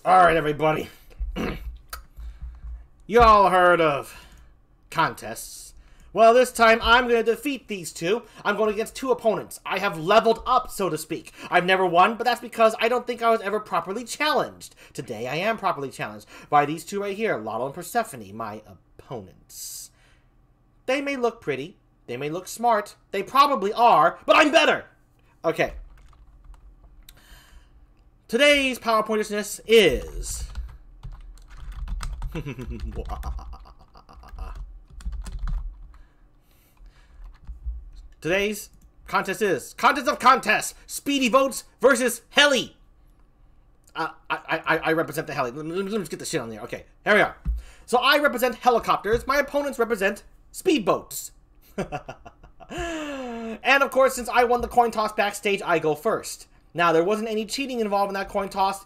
Alright, everybody. You all heard of contests. Well, this time I'm going to defeat these two. I'm going against two opponents. I have leveled up, so to speak. I've never won, but that's because I don't think I was ever properly challenged. Today I am properly challenged by these two right here, Lotl and Persephone, my opponents. They may look pretty. They may look smart. They probably are, but I'm better! Okay. Today's PowerPointishness is... Today's contest is Contest of Contests! Speedy Boats versus Heli! I represent the heli. Let me just get the shit on there. Okay, here we are. So I represent helicopters. My opponents represent speedboats. And of course, since I won the coin toss backstage, I go first. Now, there wasn't any cheating involved in that coin toss.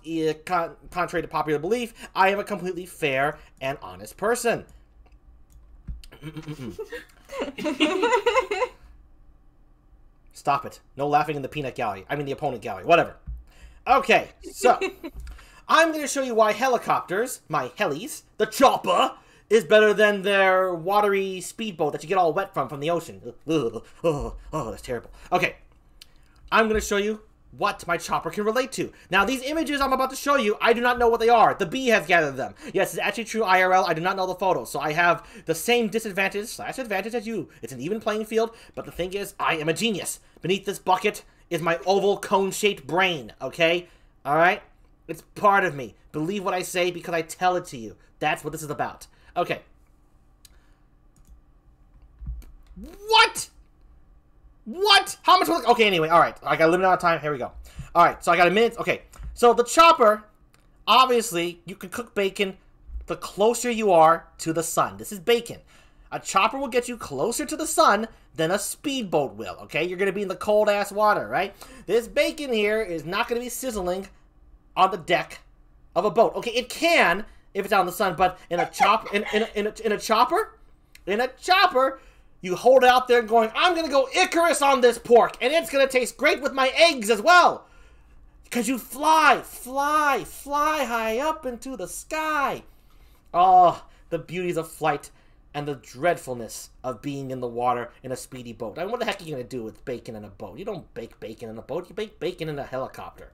Contrary to popular belief, I am a completely fair and honest person. Stop it. No laughing in the peanut gallery. I mean the opponent gallery. Whatever. Okay, so I'm going to show you why helicopters, my helis, the chopper, is better than their watery speedboat that you get all wet from the ocean. Oh, that's terrible. Okay, I'm going to show you what my chopper can relate to. Now, these images I'm about to show you, I do not know what they are. The bee has gathered them. Yes, it's actually true IRL. I do not know the photos, so I have the same disadvantage/advantage as you. It's an even playing field, but the thing is, I am a genius. Beneath this bucket is my oval cone-shaped brain, okay? Alright? It's part of me. Believe what I say because I tell it to you. That's what this is about. Okay. What? What? How much will... Okay, anyway, alright. I got a limited amount of time. Here we go. Alright, so I got a minute. Okay. So the chopper, obviously, you can cook bacon the closer you are to the sun. This is bacon. A chopper will get you closer to the sun than a speedboat will, okay? You're going to be in the cold-ass water, right? This bacon here is not going to be sizzling on the deck of a boat. Okay, it can if it's out in the sun, but in a chopper, you hold it out there going, I'm going to go Icarus on this pork, and it's going to taste great with my eggs as well. Because you fly high up into the sky. Oh, the beauties of flight and the dreadfulness of being in the water in a speedy boat. I mean, what the heck are you going to do with bacon in a boat? You don't bake bacon in a boat. You bake bacon in a helicopter.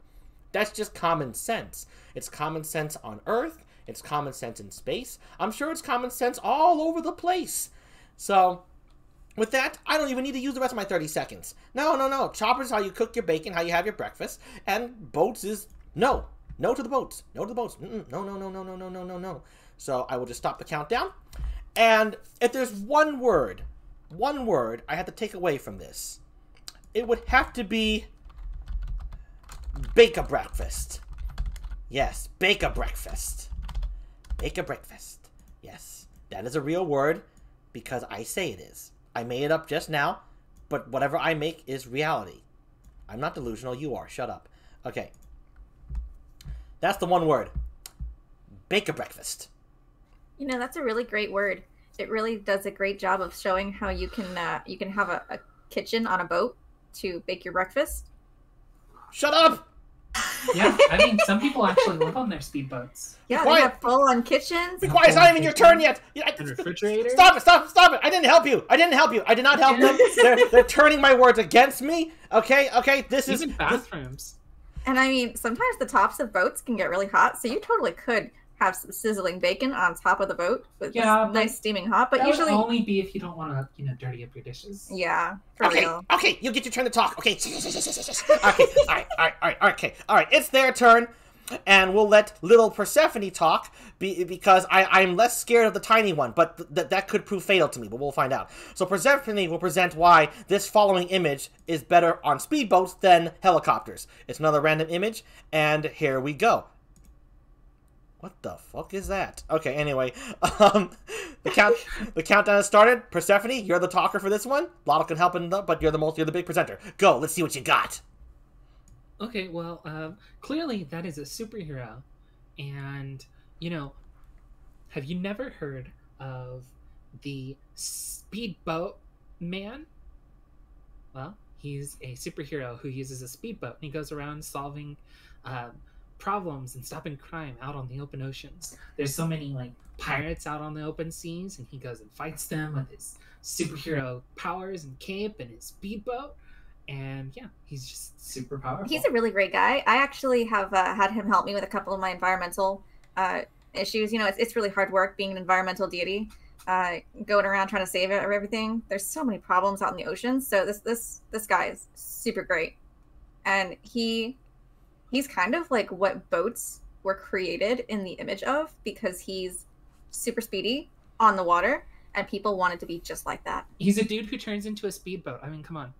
That's just common sense. It's common sense on Earth. It's common sense in space. I'm sure it's common sense all over the place. So... with that, I don't even need to use the rest of my 30 seconds. No. Choppers is how you cook your bacon, how you have your breakfast. And boats is no. No to the boats. No to the boats. No. So I will just stop the countdown. And if there's one word I have to take away from this, it would have to be bake a breakfast. Yes, bake a breakfast. Bake a breakfast. Yes, that is a real word because I say it is. I made it up just now, but whatever I make is reality. I'm not delusional, you are. Shut up. Okay. That's the one word. Bake a breakfast. You know, that's a really great word. It really does a great job of showing how you can have a kitchen on a boat to bake your breakfast. Shut up! Yeah, I mean, some people actually live on their speedboats. Yeah, they have full-on kitchens. Be quiet, it's not even your turn yet! And refrigerators. Stop it! I didn't help you! I did not help them! They're turning my words against me! Okay, this is... Even bathrooms. And I mean, sometimes the tops of boats can get really hot, so you totally could have some sizzling bacon on top of the boat with nice steaming hot, but that usually... would only be if you don't want to, dirty up your dishes. Yeah, for real. Okay, you get your turn to talk. Okay, alright, it's their turn, and we'll let little Persephone talk, because I'm less scared of the tiny one, but that could prove fatal to me, but we'll find out. So Persephone will present why this following image is better on speedboats than helicopters. It's another random image, and here we go. What the fuck is that? Okay, anyway, the countdown has started. Persephone, you're the talker for this one. Lotl can help but you're the big presenter. Go, let's see what you got. Okay, well, clearly that is a superhero, and have you never heard of the Speedboat Man? Well, he's a superhero who uses a speedboat, and he goes around solving problems and stopping crime out on the open oceans. There's so many like pirates out on the open seas, and he goes and fights them with his superhero powers and cape and his speedboat. And yeah, he's just super powerful. He's a really great guy. I actually have had him help me with a couple of my environmental issues. You know, it's really hard work being an environmental deity, going around trying to save everything. There's so many problems out in the ocean. So this guy is super great, and he's kind of like what boats were created in the image of, because he's super speedy on the water, and people wanted to be just like that. He's a dude who turns into a speedboat. I mean, come on.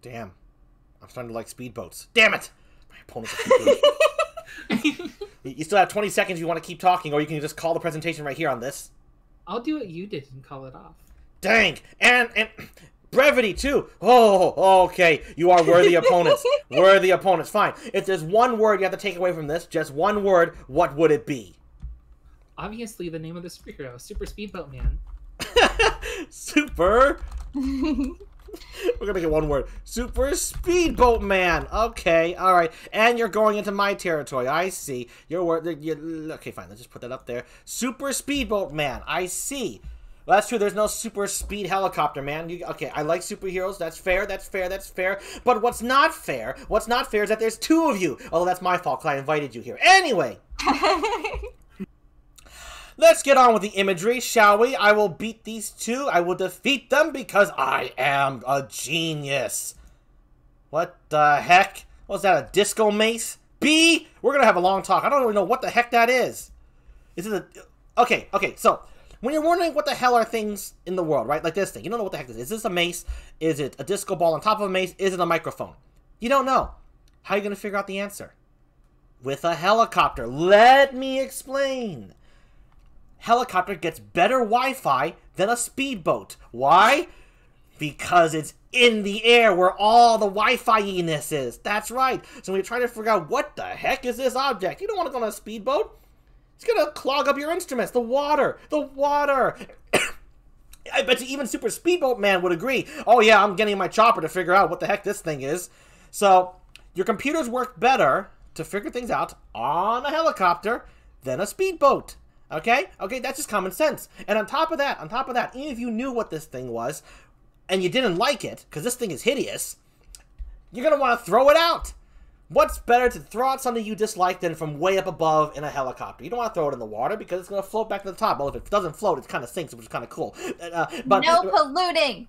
Damn. I'm starting to like speedboats. Damn it! My opponent's a speedboat. You still have 20 seconds if you want to keep talking, or you can just call the presentation right here on this. I'll do what you did and call it off. Dang! And brevity, too! Oh, okay. You are worthy opponents. Worthy opponents. Fine. If there's one word you have to take away from this, just one word, what would it be? Obviously, the name of the superhero, Super Speedboat Man. Super... We're gonna get one word. Super Speedboat Man. Okay, all right. And you're going into my territory. I see. Your word. Okay, fine. Let's just put that up there. Super Speedboat Man. I see. Well, that's true. There's no super speed helicopter, man. Okay, I like superheroes. That's fair. That's fair. That's fair. But what's not fair? What's not fair is that there's two of you. Although that's my fault because I invited you here. Anyway. Let's get on with the imagery, shall we? I will beat these two. I will defeat them because I am a genius. What the heck? Was that a disco mace? B? We're going to have a long talk. I don't really know what the heck that is. Is it a... Okay, so when you're wondering what the hell are things in the world, right? Like this thing. You don't know what the heck this is. Is this a mace? Is it a disco ball on top of a mace? Is it a microphone? You don't know. How are you going to figure out the answer? With a helicopter. Let me explain. Helicopter gets better Wi-Fi than a speedboat. Why? Because it's in the air where all the Wi-Fi-ness is. That's right. So when you try to figure out what the heck is this object, you don't want to go on a speedboat. It's going to clog up your instruments. The water. The water. I bet you even Super Speedboat Man would agree. Oh yeah, I'm getting my chopper to figure out what the heck this thing is. So your computers work better to figure things out on a helicopter than a speedboat. Okay, that's just common sense. And on top of that, even if you knew what this thing was, and you didn't like it, because this thing is hideous, you're going to want to throw it out. What's better to throw out something you dislike than from way up above in a helicopter? You don't want to throw it in the water, because it's going to float back to the top. Well, if it doesn't float, it kind of sinks, which is kind of cool. But no polluting!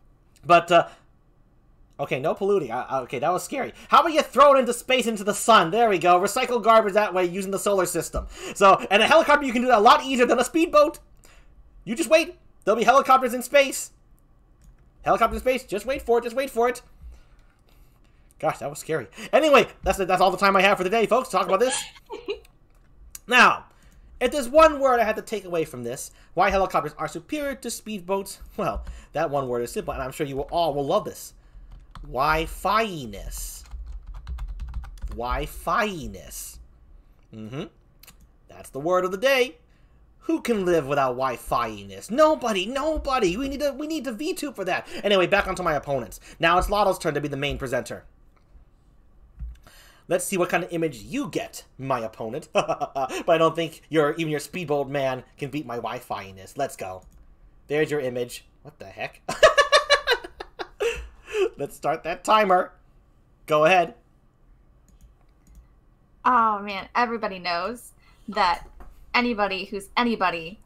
Okay, no polluting. Okay, that was scary. How about you throw it into space, into the sun? There we go. Recycle garbage that way using the solar system. So, and a helicopter, you can do that a lot easier than a speedboat. You just wait. There'll be helicopters in space. Helicopters in space. Just wait for it. Just wait for it. Gosh, that was scary. Anyway, that's all the time I have for today, folks. Talk about this. Now, if there's one word I had to take away from this, why helicopters are superior to speedboats, well, that one word is simple, and I'm sure you all will love this. Wi-Fi-ness. Wi-Fi-ness. That's the word of the day. Who can live without Wi-Fi-ness? Nobody. We need to VTube for that. Anyway, back onto my opponents. Now it's Lotl's turn to be the main presenter. Let's see what kind of image you get, my opponent. But I don't think even your speedboat man can beat my Wi-Fi-ness. Let's go. There's your image. What the heck? Let's start that timer. Go ahead. Oh, man. Everybody knows that anybody who's anybody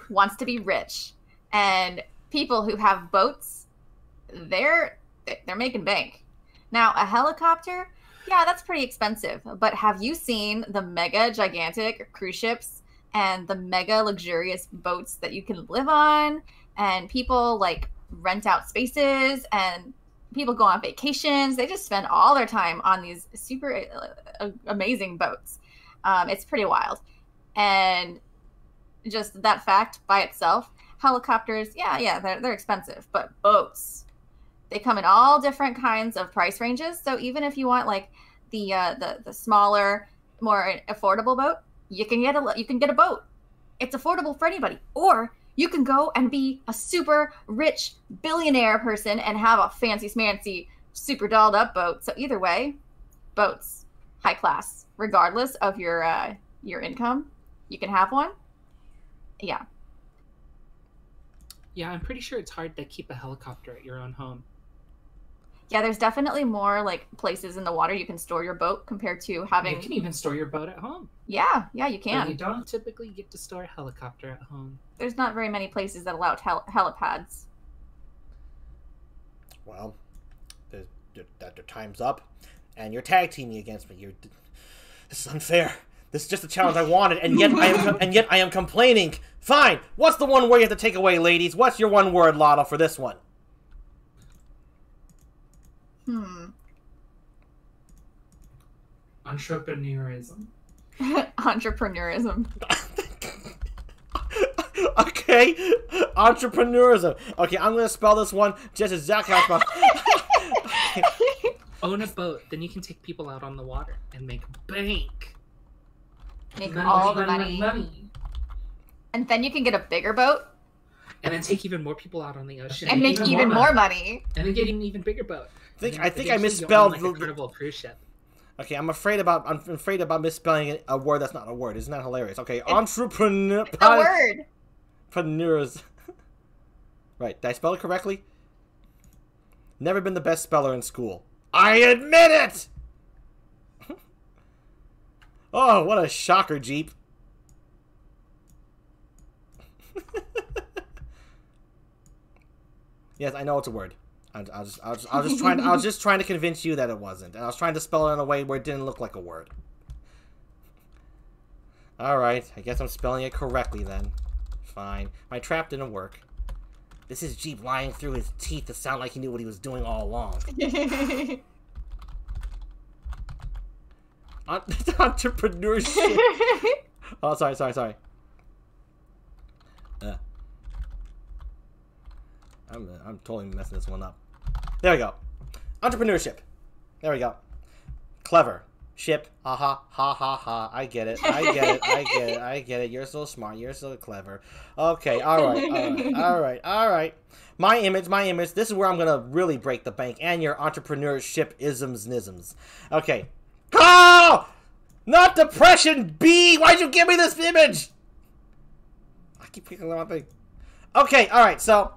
wants to be rich. And people who have boats, they're making bank. Now, a helicopter, yeah, that's pretty expensive. But have you seen the mega gigantic cruise ships and the mega luxurious boats that you can live on? And people, like, rent out spaces, and people go on vacations. They just spend all their time on these super amazing boats. It's pretty wild. And just that fact by itself, helicopters, yeah, they're expensive. But boats, they come in all different kinds of price ranges. So even if you want like the smaller, more affordable boat, you can get a boat. It's affordable for anybody. Or you can go and be a super rich billionaire person and have a fancy smancy, super dolled up boat. So either way, boats, high class, regardless of your income. You can have one. Yeah. Yeah, I'm pretty sure it's hard to keep a helicopter at your own home. Yeah, there's definitely more like places in the water you can store your boat compared to having. You can even store your boat at home. Yeah, you But can. you don't typically get to store a helicopter at home. There's not very many places that allow helipads. Well, that your time's up, and you're tag teaming against me. This is unfair. This is just the challenge I wanted, and yet I am complaining. Fine. What's the one word you have to take away, ladies? What's your one word, Lotl, for this one? Entrepreneurism. Entrepreneurism. Okay, entrepreneurism. Okay, I'm gonna spell this one just exactly how I spell. Own a boat, then you can take people out on the water and make bank. Make all the money. And then you can get a bigger boat. And then take even more people out on the ocean. And make even more money. And then get an even bigger boat. I think I misspelled like a Carnival cruise ship. Okay, I'm afraid about misspelling a word that's not a word. Isn't that hilarious? Okay, entrepreneur. It's a word. Entrepreneurs. Right, did I spell it correctly? Never been the best speller in school. I admit it! Oh, what a shocker, Jeep. Yes, I know it's a word. I was just trying to convince you that it wasn't, and I was trying to spell it in a way where it didn't look like a word. All right, I guess I'm spelling it correctly then. Fine. My trap didn't work. This is Jeep lying through his teeth to sound like he knew what he was doing all along. Entrepreneurship. Oh, sorry. I'm totally messing this one up. There we go. Entrepreneurship. There we go. Clever. Ship. Ha ha ha. I get it. I get it. You're so smart. You're so clever. Okay. All right. My image. This is where I'm gonna really break the bank and your entrepreneurship isms. Okay. Oh! Not depression, B! Why'd you give me this image? I keep picking the wrong thing. Okay, alright, so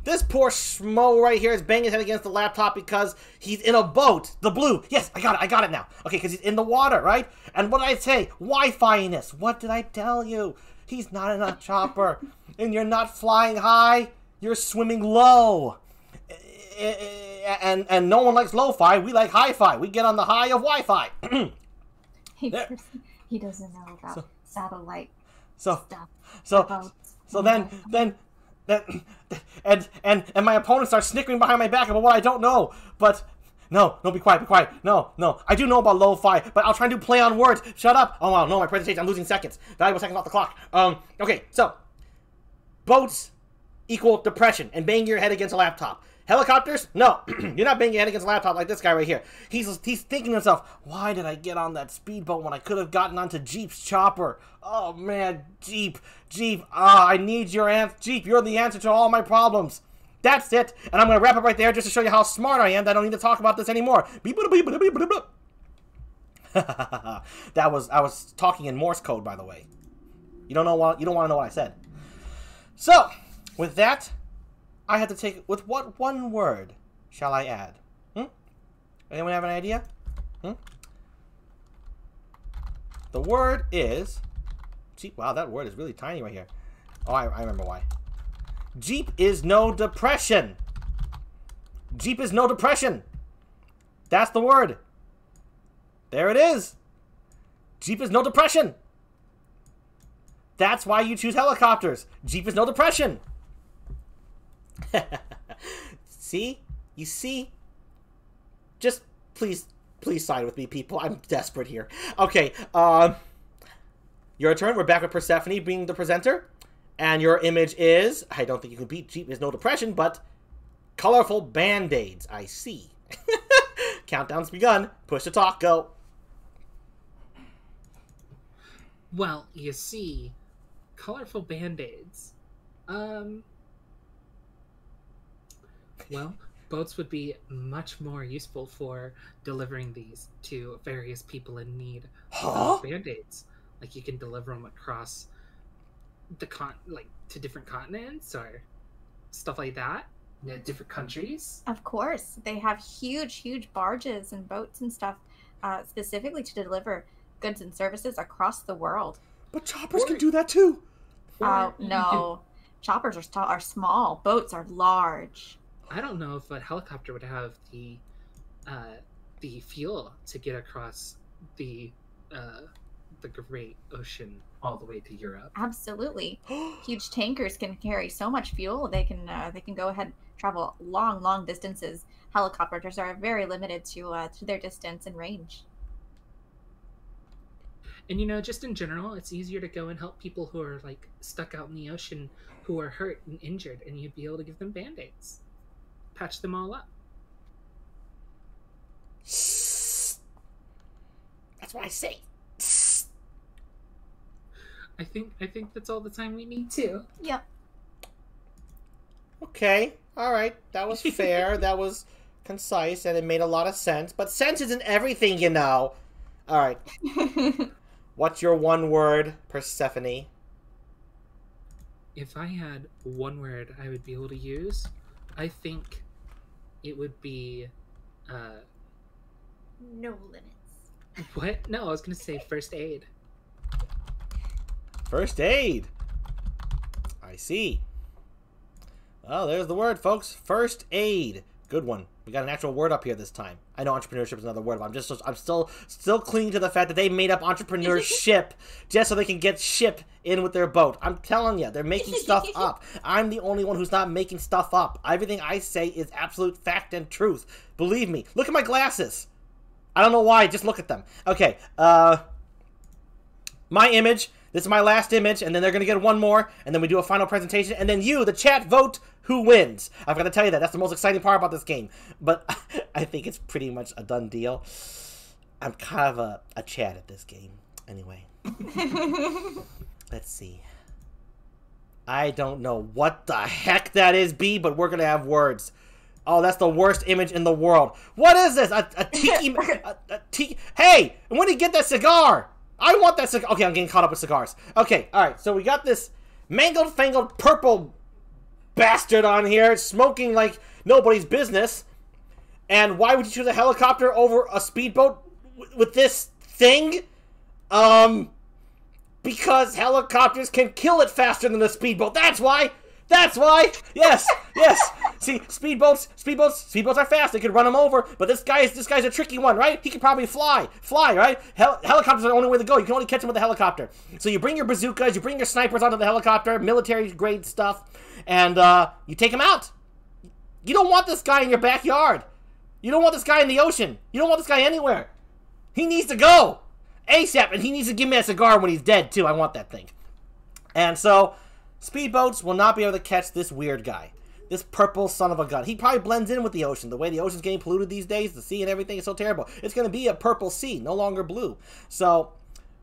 this poor schmo right here is banging his head against the laptop because he's in a boat. The blue. Yes, I got it now. Okay, because he's in the water, right? And what did I say? Wi-Fi-ness. What did I tell you? He's not in a chopper. And you're not flying high. You're swimming low. And no one likes lo-fi. We like hi-fi. We get on the high of Wi-Fi. He doesn't know about satellite stuff. And my opponent starts snickering behind my back about what I don't know. But no, be quiet. No. I do know about lo-fi, but I'll try and do play on words. Shut up. Oh wow, no, my presentation. I'm losing seconds. Valuable seconds off the clock. Okay, so boats equal depression and banging your head against a laptop. Helicopters? No. You're not banging your head against a laptop like this guy right here. He's thinking to himself, why did I get on that speedboat when I could have gotten onto Jeep's chopper? Oh, man, Jeep. I need your answer. Jeep, you're the answer to all my problems. That's it. And I'm going to wrap it right there just to show you how smart I am that I don't need to talk about this anymore. I was talking in Morse code, by the way. You don't want to know what I said. So, with that, I had to take it. With what one word shall I add? Anyone have an idea? The word is... Jeep. Wow, that word is really tiny right here. Oh, I remember why. Jeep is no depression. Jeep is no depression. That's the word. There it is. Jeep is no depression. That's why you choose helicopters. Jeep is no depression. See? You see? Just please side with me, people. I'm desperate here. Okay, your turn. We're back with Persephone being the presenter. And your image is, I don't think you can beat Jeep is no depression, but colorful band-aids. I see. Countdown's begun. Push to talk. Go. Well, you see, colorful band-aids. Well, boats would be much more useful for delivering these to various people in need of band-aids. Like, you can deliver them across the to different continents or stuff like that, different countries. Of course, they have huge barges and boats and stuff specifically to deliver goods and services across the world. But choppers can do that too. Oh no, choppers are small. Boats are large. I don't know if a helicopter would have the fuel to get across the Great Ocean all the way to Europe. Absolutely, huge tankers can carry so much fuel. They can go ahead and travel long distances. Helicopters are very limited to their distance and range. And just in general, it's easier to go and help people who are like stuck out in the ocean, who are hurt and injured, and you'd be able to give them band-aids, patch them all up. That's what I say. I think that's all the time we need too. Yep. Okay. All right. That was fair. That was concise, and it made a lot of sense. But sense isn't everything, you know. All right. What's your one word, Persephone? If I had one word I would be able to use, I think it would be no limits. What? No, I was gonna say first aid. First aid. I see. Oh, there's the word, folks. First aid. Good one. We got an actual word up here this time. I know entrepreneurship is another word, but I'm still clinging to the fact that they made up entrepreneurship just so they can get ship in with their boat. I'm telling you, they're making stuff up. I'm the only one who's not making stuff up. Everything I say is absolute fact and truth. Believe me. Look at my glasses. I don't know why. Just look at them. Okay. My image. This is my last image, and then they're going to get one more, and then we do a final presentation, and then you, the chat, vote who wins. I've got to tell you that. That's the most exciting part about this game. But I think it's pretty much a done deal. I'm kind of a chat at this game. Anyway. Let's see. I don't know what the heck that is, B, but we're going to have words. Oh, that's the worst image in the world. What is this? A tiki... tiki... Hey! When did you get that cigar? I want that cigar. Okay, I'm getting caught up with cigars. Okay, alright, so we got this mangled-fangled purple bastard on here smoking like nobody's business. And why would you choose a helicopter over a speedboat with this thing? Because helicopters can kill it faster than a speedboat. That's why! That's why! Yes! Yes! See, speedboats are fast. They could run them over, but this guy's a tricky one, right? He could probably fly, right? Helicopters are the only way to go. You can only catch him with a helicopter. So you bring your bazookas, you bring your snipers onto the helicopter, military-grade stuff, and you take him out. You don't want this guy in your backyard. You don't want this guy in the ocean. You don't want this guy anywhere. He needs to go ASAP, and he needs to give me a cigar when he's dead, too. I want that thing. And so, speedboats will not be able to catch this weird guy. This purple son of a gun. He probably blends in with the ocean. The way the ocean's getting polluted these days, the sea and everything is so terrible. It's going to be a purple sea, no longer blue. So,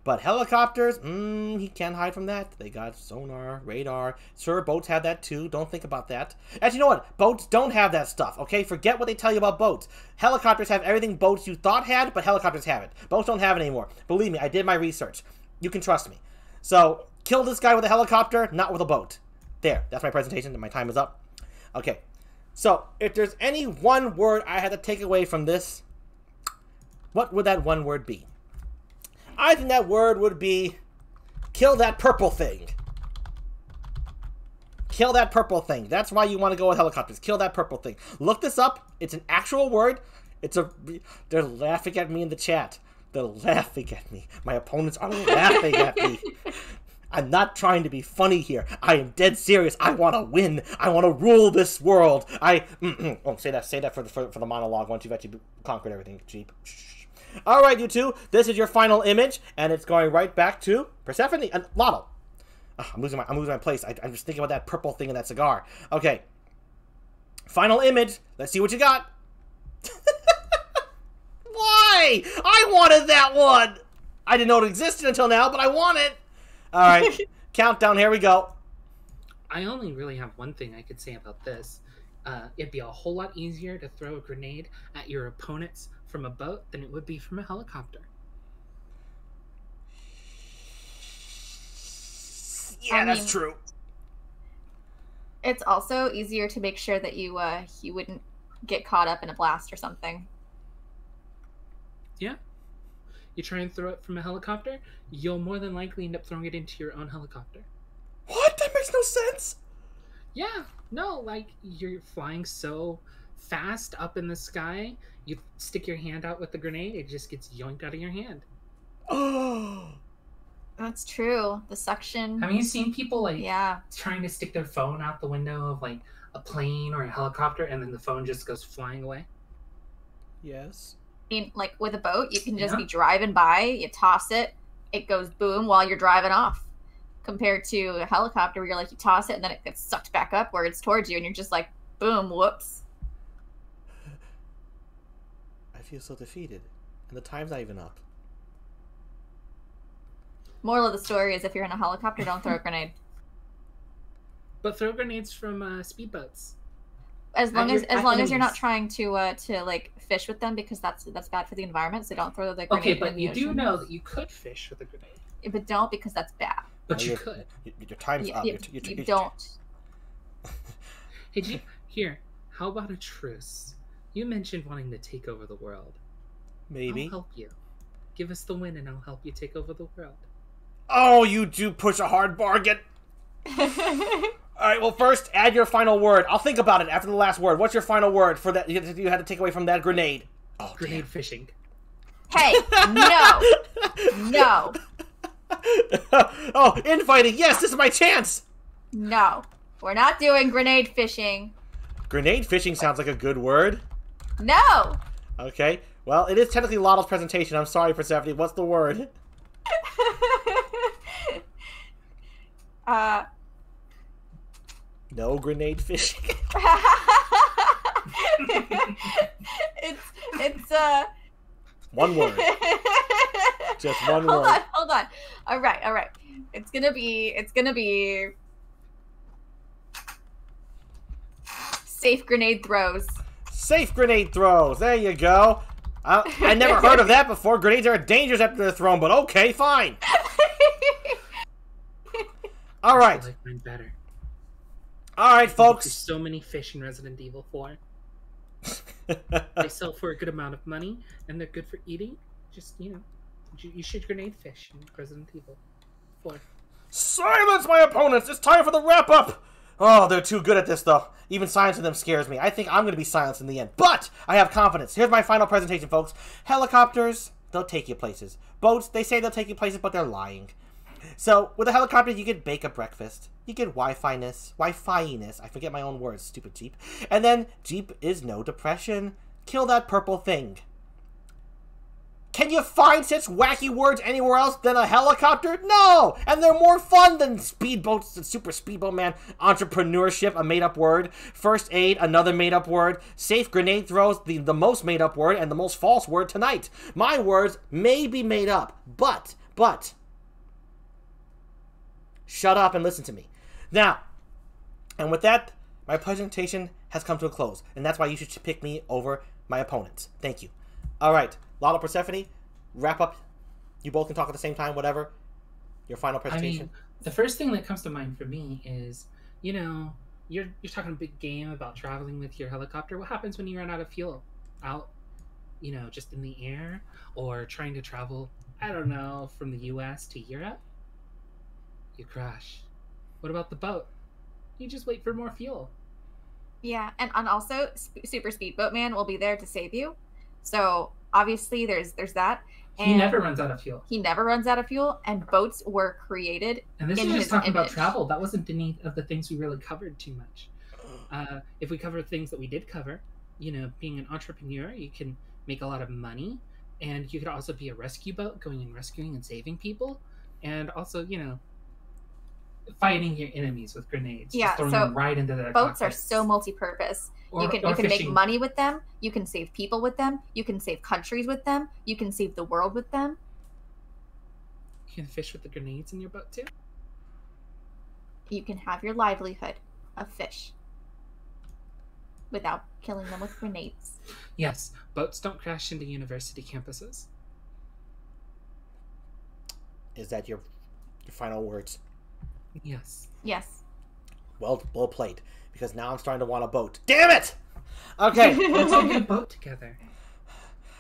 but helicopters, he can't hide from that. They got sonar, radar. Sure, boats have that too. Don't think about that. Actually, you know what? Boats don't have that stuff, okay? Forget what they tell you about boats. Helicopters have everything boats you thought had, but helicopters have it. Boats don't have it anymore. Believe me, I did my research. You can trust me. So, kill this guy with a helicopter, not with a boat. There, that's my presentation, and my time is up. Okay, so if there's any one word I had to take away from this, what would that one word be? I think that word would be kill that purple thing. Kill that purple thing. That's why you want to go with helicopters. Kill that purple thing. Look this up. It's an actual word. They're laughing at me in the chat. They're laughing at me. My opponents are laughing at me. I'm not trying to be funny here. I am dead serious. I want to win. I want to rule this world. Oh, say that for the monologue once you've actually conquered everything. Jeep. All right, you two. This is your final image, and it's going right back to Persephone and Lotl. I'm losing my place. I'm just thinking about that purple thing in that cigar. Okay. Final image. Let's see what you got. Why? I wanted that one. I didn't know it existed until now, but I want it. All right, countdown, here we go. I only really have one thing I could say about this. It'd be a whole lot easier to throw a grenade at your opponents from a boat than it would be from a helicopter. Yeah, that's true. It's also easier to make sure that you wouldn't get caught up in a blast or something. Yeah. You try and throw it from a helicopter, you'll more than likely end up throwing it into your own helicopter. What? That makes no sense. Yeah, no, like you're flying so fast up in the sky, you stick your hand out with the grenade, it just gets yoinked out of your hand. Oh, that's true. The suction. Have you seen people like yeah, trying to stick their phone out the window of like a plane or a helicopter, and then the phone just goes flying away? yes. I mean, like with a boat, you can just be driving by, you toss it, it goes boom while you're driving off. Compared to a helicopter where you're like, you toss it and then it gets sucked back upwards towards you and you're just like, boom, whoops. I feel so defeated. And the time's not even up. Moral of the story is if you're in a helicopter, don't throw a grenade. But throw grenades from speedboats. As long as you're not trying to like fish with them, because that's bad for the environment, so don't throw the grenade. Okay, but in the you ocean. do know that you could fish with a grenade. But don't, because that's bad. But you could. Your time's up. You don't. Hey, Jeep, here. How about a truce? You mentioned wanting to take over the world. Maybe. I'll help you. Give us the win, and I'll help you take over the world. Oh, you do push a hard bargain. All right, well, first, add your final word. I'll think about it after the last word. What's your final word for that you had to take away from that grenade? Oh, grenade fishing. Hey, no. No. Oh, infighting. Yes, this is my chance. No. We're not doing grenade fishing. Grenade fishing sounds like a good word. No. Okay. Well, it is technically Lottle's presentation. I'm sorry, Persephone. What's the word? No grenade fishing. it's one word. Just one word. Hold on. All right. It's gonna be safe grenade throws. Safe grenade throws. There you go. I never heard of that before. Grenades are dangerous after they're thrown, but okay, fine. All right. I like mine better. All right, folks. There's so many fish in Resident Evil 4. They sell for a good amount of money, and they're good for eating. Just, you should grenade fish in Resident Evil 4. Silence, my opponents! It's time for the wrap-up! Oh, they're too good at this stuff. Even silencing them scares me. I think I'm going to be silenced in the end. But I have confidence. Here's my final presentation, folks. Helicopters, they'll take you places. Boats, they say they'll take you places, but they're lying. So, with a helicopter, you could bake a breakfast. You get Wi-Fi-ness. I forget my own words, stupid Jeep. And then, Jeep is no depression. Kill that purple thing. Can you find such wacky words anywhere else than a helicopter? No! And they're more fun than speedboats and super speedboat man. Entrepreneurship, a made-up word. First aid, another made-up word. Safe grenade throws, the most made-up word and the most false word tonight. My words may be made up, but... Shut up and listen to me. Now, and with that, my presentation has come to a close. And that's why you should pick me over my opponents. Thank you. All right. Lotl, Persephone, wrap up. You both can talk at the same time, whatever. Your final presentation. I mean, the first thing that comes to mind for me is, you're talking a big game about traveling with your helicopter. What happens when you run out of fuel? Out, just in the air? Or trying to travel, I don't know, from the US to Europe? You crash. What about the boat? You just wait for more fuel. Yeah, and also Super Speedboat Man will be there to save you. So obviously there's that. And he never runs out of fuel. He never runs out of fuel, and boats were created. And this is just talking about travel. That wasn't any of the things we really covered too much. If we cover things that we did cover, being an entrepreneur, you can make a lot of money, and you could also be a rescue boat, going and rescuing and saving people, and also, fighting your enemies with grenades. Yeah, just throwing them right into their boats cockpits. are so multi-purpose. You can fishing. make money with them. You can save people with them. You can save countries with them. You can save the world with them. You can fish with the grenades in your boat too. You can have your livelihood of fish. without killing them with grenades. Yes, boats don't crash into university campuses. Is that your final words? Yes. Yes. Well played. Because now I'm starting to want a boat. Damn it! Okay. Let's all get a boat together.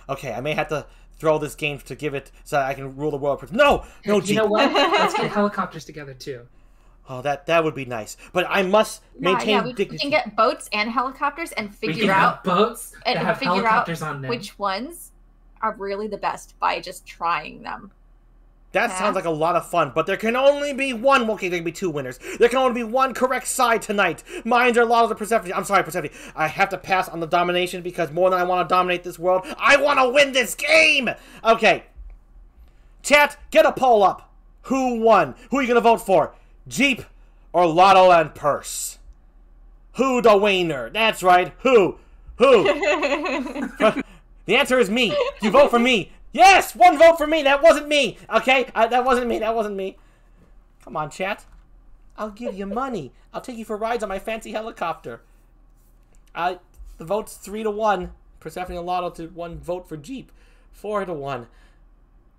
Okay, I may have to throw this game to give it so I can rule the world. No! No, You know what? Let's get helicopters together, too. Oh, that would be nice. But I must maintain we dignity. can get boats and helicopters and We figure can out have boats that and have figure out helicopters on them. which ones are really the best by just trying them. That sounds like a lot of fun, but there can only be one. Okay, there can be two winners. There can only be one correct side tonight. Mine are Lotl or Persephone. I'm sorry, Persephone. I have to pass on the domination because more than I want to dominate this world, I want to win this game. Okay. Chat, get a poll up. Who won? Who are you going to vote for? GEEP or Lotl and Purse? Who the winner? That's right. Who? The answer is me. You vote for me. Yes! One vote for me! That wasn't me! Okay? That wasn't me. That wasn't me. Come on, chat. I'll give you money. I'll take you for rides on my fancy helicopter. The vote's 3-1. Persephone and Lotl to 1 vote for GEEP. 4-1.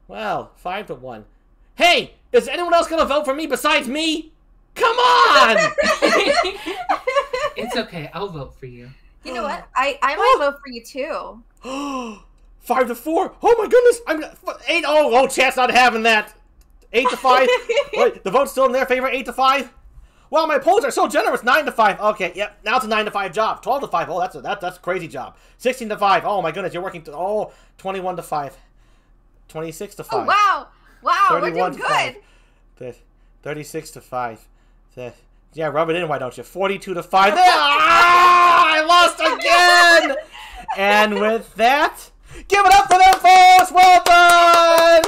Well, 5-1. Hey! Is anyone else gonna vote for me besides me? Come on! It's okay. I'll vote for you. You know what? I might vote for you too. 5-4. Oh my goodness! I'm 8. Oh, chat's not having that. 8-5. Wait, the vote's still in their favor. 8-5. Wow, my polls are so generous. 9-5. Okay, yep. Now it's a 9-5 job. 12-5. Oh, that's a crazy job. 16-5. Oh my goodness, you're working. 21-5. 26-5. Oh wow, we're doing good. 36-5. Yeah, rub it in, why don't you? 42-5. I lost again. And with that, give it up for them, folks. Well done.